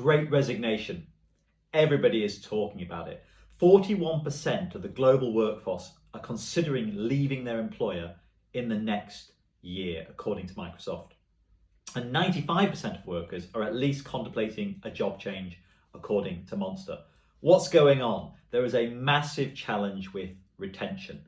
Great Resignation. Everybody is talking about it. 41% of the global workforce are considering leaving their employer in the next year, according to Microsoft. And 95% of workers are at least contemplating a job change, according to Monster. What's going on? There is a massive challenge with retention.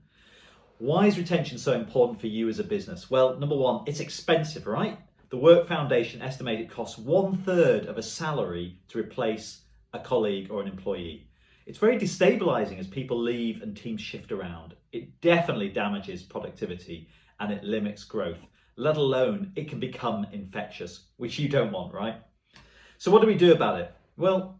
Why is retention so important for you as a business? Well, number one, it's expensive, right? The Work Foundation estimated it costs 1/3 of a salary to replace a colleague or an employee. It's very destabilizing as people leave and teams shift around. It definitely damages productivity and it limits growth, let alone it can become infectious, which you don't want, right? So what do we do about it? Well,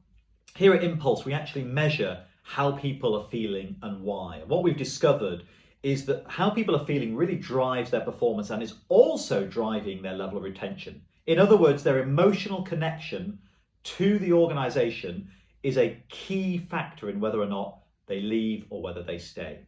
here at Impulse, we actually measure how people are feeling and why. And what we've discovered is that how people are feeling really drives their performance and is also driving their level of retention. In other words, their emotional connection to the organization is a key factor in whether or not they leave or whether they stay.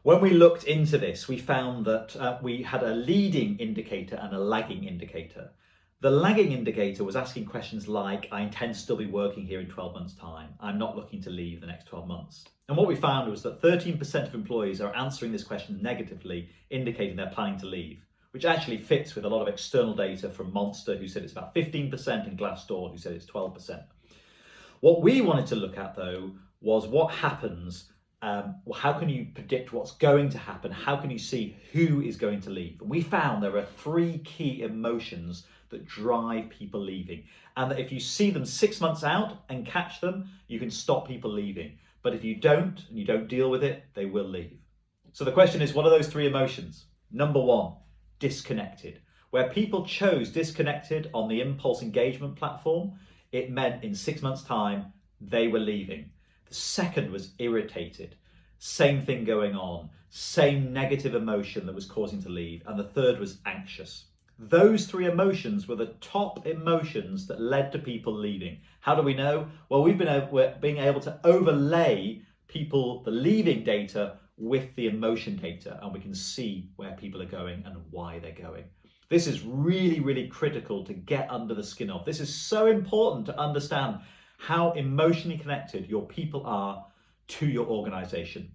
When we looked into this, we found that we had a leading indicator and a lagging indicator. The lagging indicator was asking questions like, I intend to still be working here in 12 months' time. I'm not looking to leave the next 12 months. And what we found was that 13% of employees are answering this question negatively, indicating they're planning to leave, which actually fits with a lot of external data from Monster, who said it's about 15%, and Glassdoor, who said it's 12%. What we wanted to look at, though, was what happens. How can you predict what's going to happen? How can you see who is going to leave? And we found there are 3 key emotions that drive people leaving. And that if you see them 6 months out and catch them, you can stop people leaving. But if you don't, and you don't deal with it, they will leave. So the question is, what are those 3 emotions? Number 1, disconnected. Where people chose disconnected on the Impulse engagement platform, it meant in 6 months' time, they were leaving. The second was irritated. Same thing going on. Same negative emotion that was causing to leave. And the third was anxious. Those 3 emotions were the top emotions that led to people leaving. How do we know? Well, we're being able to overlay the leaving data with the emotion data, and we can see where people are going and why they're going. This is really, really critical to get under the skin of. This is so important to understand how emotionally connected your people are to your organization.